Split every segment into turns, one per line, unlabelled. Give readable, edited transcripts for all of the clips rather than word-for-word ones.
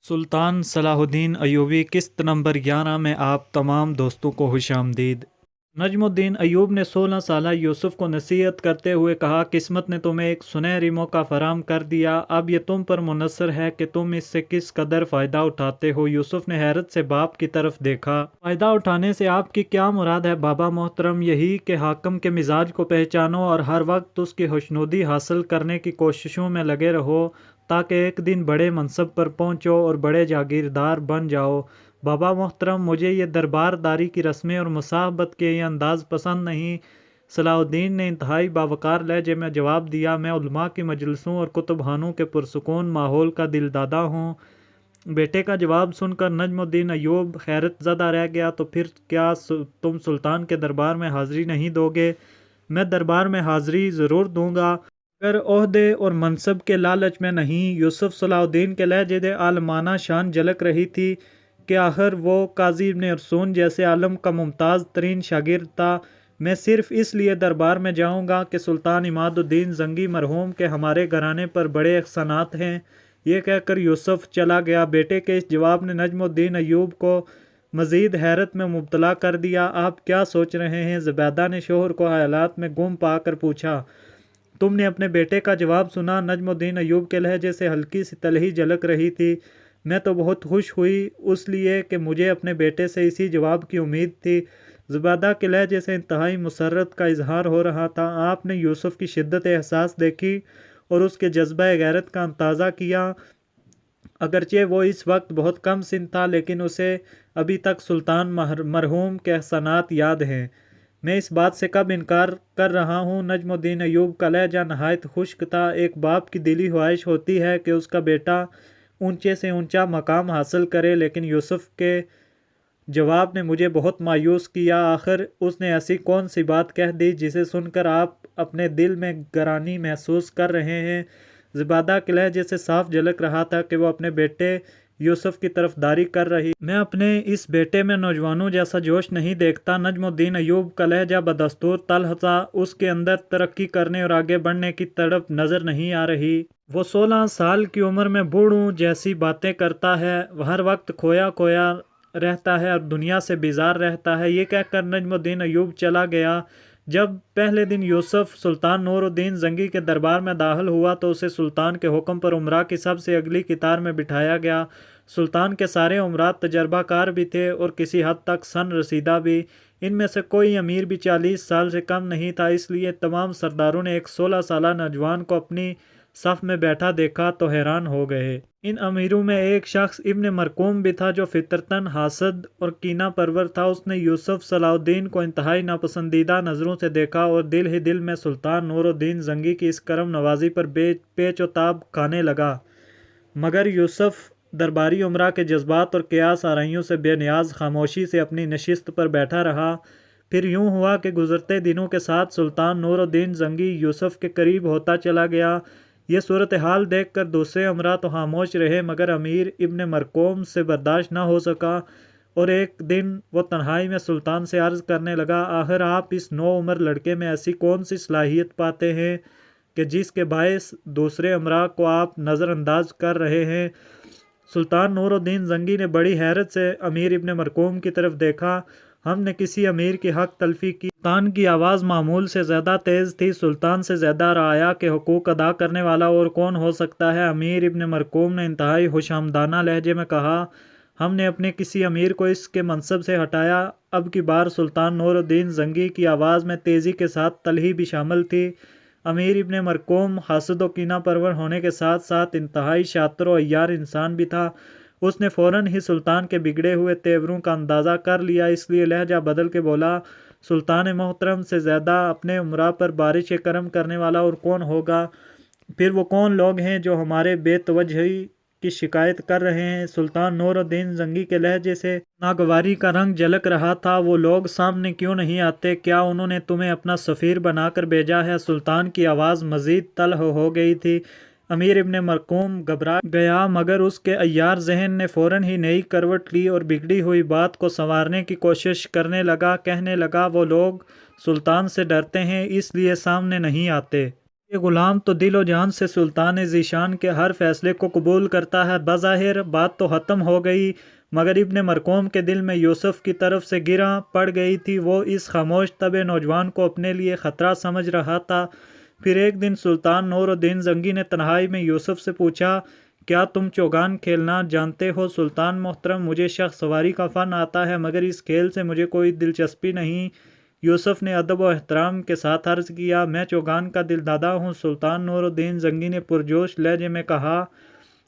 सुल्तान Salahuddin Ayyubi किस्त number 11 में आप तमाम दोस्तों को खुशामदीद। नजमुद्दीन अय्यूब ने 16 साल यूसुफ को नसीहत करते हुए कहा, किस्मत ने तुम्हें एक सुनहरी मौका फराम कर दिया, अब ये तुम पर मुनसर है कि तुम इससे किस कदर फ़ायदा उठाते हो। यूसुफ ने हैरत से बाप की तरफ देखा। फ़ायदा उठाने से आपकी क्या मुराद है बाबा मोहतरम? यही कि हाकिम के मिजाज को पहचानो और हर वक्त उसकी खुशनुदी हासिल करने की कोशिशों में लगे रहो, ताकि एक दिन बड़े मनसब पर पहुँचो और बड़े जागीरदार बन जाओ। बाबा मोहतरम, मुझे ये दरबारदारी की रस्में और मुसाहबत के ये अंदाज़ पसंद नहीं। सलाहुद्दीन ने इंतहाई बावकार लहजे में जवाब दिया, मैं उलमा की मजलिसों और कुतुबखानों के पुरसुकून माहौल का दिलदादा हूँ। बेटे का जवाब सुनकर नजमुद्दीन अय्यूब हैरत ज़दा रह गया। तो फिर क्या तुम सुल्तान के दरबार में हाज़िरी नहीं दोगे? मैं दरबार में हाज़िरी ज़रूर दूंगा, मगर ओहदे और मनसब के लालच में नहीं। यूसुफ सलाहुद्दीन के लहजे दे आलमाना शान झलक रही थी कि आखिर वो काजी इब्न अरसून जैसे आलम का मुमताज़ तरीन शागिर्द था। मैं सिर्फ इसलिए दरबार में जाऊंगा कि सुल्तान इमादुद्दीन जंगी मरहूम के हमारे घराने पर बड़े एहसानात हैं। ये कहकर यूसुफ चला गया। बेटे के इस जवाब ने नजमुद्दीन अय्यूब को मज़ीद हैरत में मुब्तला कर दिया। आप क्या सोच रहे हैं? ज़ुबैदा ने शोहर को हालात में गुम पाकर पूछा। तुमने अपने बेटे का जवाब सुना? नजमुद्दीन अय्यूब के लहजे से हल्की सी तलही झलक रही थी। मैं तो बहुत खुश हुई इसलिए कि मुझे अपने बेटे से इसी जवाब की उम्मीद थी। ज़ुबैदा के लहजे से इंतहाई मुसर्रत का इजहार हो रहा था। आपने यूसुफ की शिद्दत एहसास देखी और उसके जज्बा गैरत का अंदाज़ा किया। अगरचे वो इस वक्त बहुत कम सिन था, लेकिन उसे अभी तक सुल्तान मरहूम के एहसानात याद हैं। मैं इस बात से कब इनकार कर रहा हूँ। नजमुद्दीन अय्यूब का लहजा नहायत खुश्क था। एक बाप की दिली ख्वाहिश होती है कि उसका बेटा ऊंचे से ऊंचा मकाम हासिल करे, लेकिन यूसुफ के जवाब ने मुझे बहुत मायूस किया। आखिर उसने ऐसी कौन सी बात कह दी जिसे सुनकर आप अपने दिल में गरानी महसूस कर रहे हैं? ज़ुबैदा के लहजे से साफ झलक रहा था कि वो अपने बेटे यूसुफ की तरफदारी कर रही। मैं अपने इस बेटे में नौजवानों जैसा जोश नहीं देखता। नजमुद्दीन अय्यूब का लहजा बदस्तूर तल्ख था। उसके अंदर तरक्की करने और आगे बढ़ने की तड़प नजर नहीं आ रही। वो 16 साल की उम्र में बूढ़ों जैसी बातें करता है, हर वक्त खोया खोया रहता है और दुनिया से बेजार रहता है। ये कहकर नजमुद्दीन अय्यूब चला गया। जब पहले दिन यूसुफ सुल्तान नूरुद्दीन जंगी के दरबार में दाखिल हुआ तो उसे सुल्तान के हुक्म पर उमरा की सबसे अगली कतार में बिठाया गया। सुल्तान के सारे उमरा तजर्बाकार भी थे और किसी हद तक सन रसीदा भी। इनमें से कोई अमीर भी 40 साल से कम नहीं था, इसलिए तमाम सरदारों ने एक 16 साल नौजवान को अपनी सफ़ में बैठा देखा तो हैरान हो गए। इन अमीरों में एक शख्स इब्न मरकूम भी था जो फितरतन हासद और कीना परवर था। उसने यूसुफ सलाहुद्दीन को इंतहाई नापसंदीदा नज़रों से देखा और दिल ही दिल में सुल्तान नूरुद्दीन जंगी की इस करम नवाजी पर पेचोताब खाने लगा। मगर यूसुफ दरबारी उमरा के जज्बात और क़यास आराइयों से बेनियाज खामोशी से अपनी नशिस्त पर बैठा रहा। फिर यूँ हुआ कि गुज़रते दिनों के साथ सुल्तान नूरुद्दीन जंगी यूसुफ के करीब होता चला गया। ये सूरत हाल देख कर दूसरे उमरा तो खामोश रहे, मगर अमीर इब्न मरकूम से बर्दाश्त न हो सका और एक दिन वो तन्हाई में सुल्तान से अर्ज़ करने लगा, आखिर आप इस नौ उम्र लड़के में ऐसी कौन सी सलाहियत पाते हैं कि जिसके बायस दूसरे उमरा को आप नज़रअंदाज कर रहे हैं? सुल्तान नूरुद्दीन जंगी ने बड़ी हैरत से अमीर इब्न मरकूम की तरफ देखा। हमने किसी अमीर की हक तलफी की? सुल्तान की आवाज़ मामूल से ज़्यादा तेज़ थी। सुल्तान से ज़्यादा राया के हुकूक अदा करने वाला और कौन हो सकता है? अमीर इब्न मरकूम ने इंतहाई खुशामदाना लहजे में कहा, हमने अपने किसी अमीर को इसके मनसब से हटाया। अब की बार सुल्तान नूरुद्दीन जंगी की आवाज़ में तेज़ी के साथ तलही भी शामिल थी। अमीर इब्न मरकूम हासद व कीना परवर होने के साथ साथ इंतहाई शातिर व अय्यार इंसान भी था। उसने फ़ौरन ही सुल्तान के बिगड़े हुए तेवरों का अंदाज़ा कर लिया, इसलिए लहजा बदल के बोला, सुल्तान मोहतरम से ज़्यादा अपने उमरा पर बारिश करम करने वाला और कौन होगा? फिर वो कौन लोग हैं जो हमारे बेतवजही की शिकायत कर रहे हैं? सुल्तान नूरुद्दीन जंगी के लहजे से नागवारी का रंग झलक रहा था। वो लोग सामने क्यों नहीं आते? क्या उन्होंने तुम्हें अपना सफ़ीर बनाकर भेजा है? सुल्तान की आवाज़ मज़ीद तल्ख हो गई थी। अमीर इब्न मरकूम घबरा गया, मगर उसके अय्यार जहन ने फ़ौरन ही नई करवट ली और बिगड़ी हुई बात को संवारने की कोशिश करने लगा। कहने लगा, वो लोग सुल्तान से डरते हैं इसलिए सामने नहीं आते। یہ غلام تو دل و جان سے سلطان ذیشان کے ہر فیصلے کو قبول کرتا ہے۔ بظاہر بات تو ختم ہو گئی، مگر ابن مرقوم کے دل میں یوسف کی طرف سے گراں پڑ گئی تھی۔ وہ اس خاموش طبع نوجوان کو اپنے لیے خطرہ سمجھ رہا تھا۔ پھر ایک دن سلطان نور الدین زنگی نے تنہائی میں یوسف سے پوچھا، کیا تم چوگان کھیلنا جانتے ہو؟ سلطان محترم، مجھے شخ سواری کا فن آتا ہے، مگر اس کھیل سے مجھے کوئی دلچسپی نہیں۔ یوسف نے ادب و احترام کے ساتھ عرض کیا، میں چوگان کا دل دادا ہوں۔ سلطان نور الدین زنگی نے پرجوش لہجے میں کہا،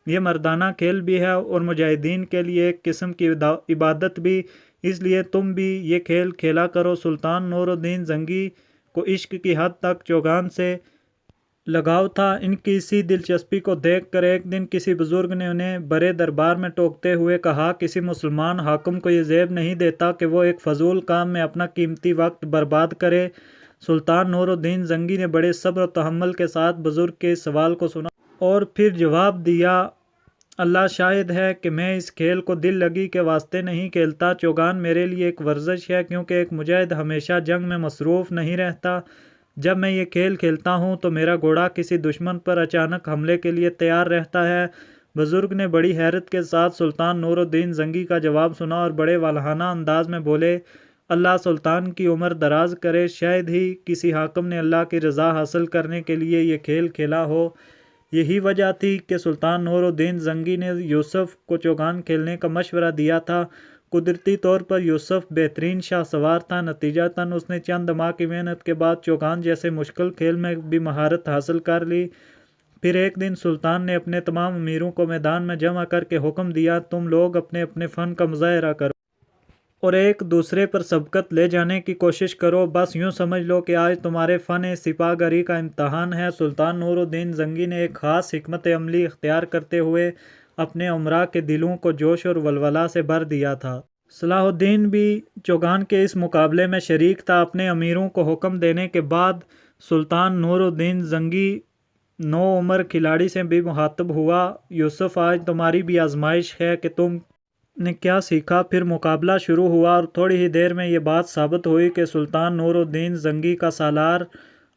یہ مردانہ کھیل بھی ہے اور مجاہدین کے لیے ایک قسم کی عبادت بھی، اس لیے تم بھی یہ کھیل کھیلا کرو۔ سلطان نور الدین زنگی کو عشق کی حد تک چوگان سے لگاؤ تھا۔ ان کی اسی دلچسپی کو دیکھ کر ایک دن کسی بزرگ نے انہیں برے دربار میں ٹوکتے ہوئے کہا، کسی مسلمان حاکم کو یہ زیب نہیں دیتا کہ وہ ایک فضول کام میں اپنا قیمتی وقت برباد کرے۔ سلطان نور الدین زنگی نے بڑے صبر و تحمل کے ساتھ بزرگ کے اس سوال کو سنا اور پھر جواب دیا، اللہ شاہد ہے کہ میں اس کھیل کو دل لگی کے واسطے نہیں کھیلتا۔ چوگان میرے لیے ایک ورزش ہے، کیونکہ ایک مجاہد ہمیشہ جنگ میں مصروف نہیں رہتا۔ جب میں یہ کھیل کھیلتا ہوں تو میرا گھوڑا کسی دشمن پر اچانک حملے کے لیے تیار رہتا ہے۔ بزرگ نے بڑی حیرت کے ساتھ سلطان نور الدین زنگی کا جواب سنا اور بڑے والہانہ انداز میں بولے، اللہ سلطان کی عمر دراز کرے، شاید ہی کسی حاکم نے اللہ کی رضا حاصل کرنے کے لیے یہ کھیل کھیلا ہو۔ یہی وجہ تھی کہ سلطان نور الدین زنگی نے یوسف کو چوگان کھیلنے کا مشورہ دیا تھا۔ قدرتی طور پر یوسف بہترین شاہ سوار تھا، نتیجتاً اس نے چند ماہ کی محنت کے بعد چوگان جیسے مشکل کھیل میں بھی مہارت حاصل کر لی۔ پھر ایک دن سلطان نے اپنے تمام امیروں کو میدان میں جمع کر کے حکم دیا، تم لوگ اپنے اپنے فن کا مظاہرہ کرو اور ایک دوسرے پر سبقت لے جانے کی کوشش کرو، بس یوں سمجھ لو کہ آج تمہارے فن سپاہ گری کا امتحان ہے۔ سلطان نور الدین زنگی نے ایک خاص حکمت عملی اختیار کرتے ہوئے اپنے امراء کے دلوں کو جوش اور ولولہ سے بھر دیا تھا۔ صلاح الدین بھی چوگان کے اس مقابلے میں شریک تھا۔ اپنے امیروں کو حکم دینے کے بعد سلطان نور الدین زنگی نوعمر کھلاڑی سے بھی مخاطب ہوا، یوسف آج تمہاری بھی آزمائش ہے کہ تم نے کیا سیکھا۔ پھر مقابلہ شروع ہوا اور تھوڑی ہی دیر میں یہ بات ثابت ہوئی کہ سلطان نور الدین زنگی کا سالار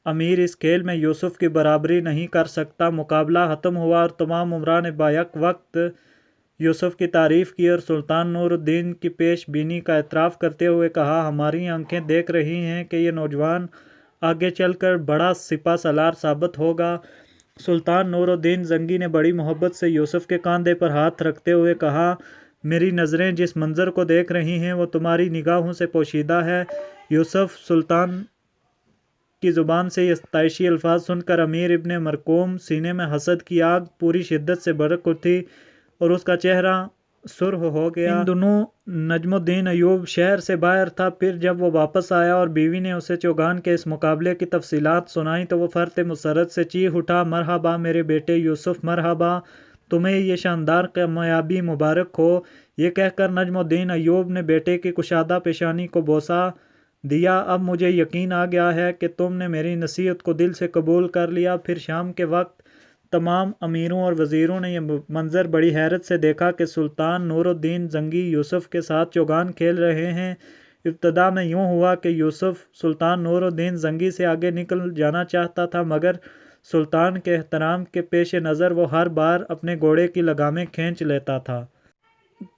امیر اس کھیل میں یوسف کی برابری نہیں کر سکتا۔ مقابلہ ختم ہوا اور تمام امراء نے بیک وقت یوسف کی تعریف کی اور سلطان نور الدین کی پیش بینی کا اعتراف کرتے ہوئے کہا، ہماری آنکھیں دیکھ رہی ہیں کہ یہ نوجوان آگے چل کر بڑا سپہ سالار ثابت ہوگا۔ سلطان نور الدین زنگی نے بڑی محبت سے یوسف کے کاندھے پر ہاتھ رکھتے ہوئے کہا، میری نظریں جس منظر کو دیکھ رہی ہیں وہ تمہاری نگاہوں سے پوشیدہ ہے۔ یوسف سلطان کی زبان سے یہ ستائشی الفاظ سن کر امیر ابن مرقوم سینے میں حسد کی آگ پوری شدت سے بھڑک اٹھی اور اس کا چہرہ سرخ ہو گیا۔ ان دنوں نجم الدین ایوب شہر سے باہر تھا۔ پھر جب وہ واپس آیا اور بیوی نے اسے چوگان کے اس مقابلے کی تفصیلات سنائیں تو وہ فرط مسرت سے چیخ اٹھا، مرحبا میرے بیٹے یوسف، مرحبا، تمہیں یہ شاندار کامیابی مبارک ہو۔ یہ کہہ کر نجم الدین ایوب نے بیٹے کی کشادہ پیشانی کو بوسہ دیا، اب مجھے یقین آ گیا ہے کہ تم نے میری نصیحت کو دل سے قبول کر لیا۔ پھر شام کے وقت تمام امیروں اور وزیروں نے یہ منظر بڑی حیرت سے دیکھا کہ سلطان نور الدین زنگی یوسف کے ساتھ چوگان کھیل رہے ہیں۔ ابتدا میں یوں ہوا کہ یوسف سلطان نور الدین زنگی سے آگے نکل جانا چاہتا تھا، مگر سلطان کے احترام کے پیش نظر وہ ہر بار اپنے گھوڑے کی لگامیں کھینچ لیتا تھا۔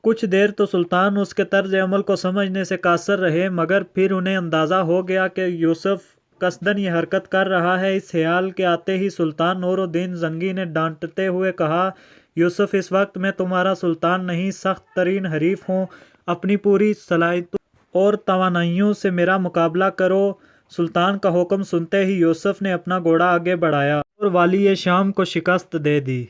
کچھ دیر تو سلطان اس کے طرز عمل کو سمجھنے سے قاصر رہے، مگر پھر انہیں اندازہ ہو گیا کہ یوسف قصداً یہ حرکت کر رہا ہے۔ اس خیال کے آتے ہی سلطان نور الدین زنگی نے ڈانٹتے ہوئے کہا، یوسف، اس وقت میں تمہارا سلطان نہیں، سخت ترین حریف ہوں، اپنی پوری صلاحیتوں اور توانائیوں سے میرا مقابلہ کرو۔ سلطان کا حکم سنتے ہی یوسف نے اپنا گھوڑا آگے بڑھایا اور والی شام کو شکست دے دی۔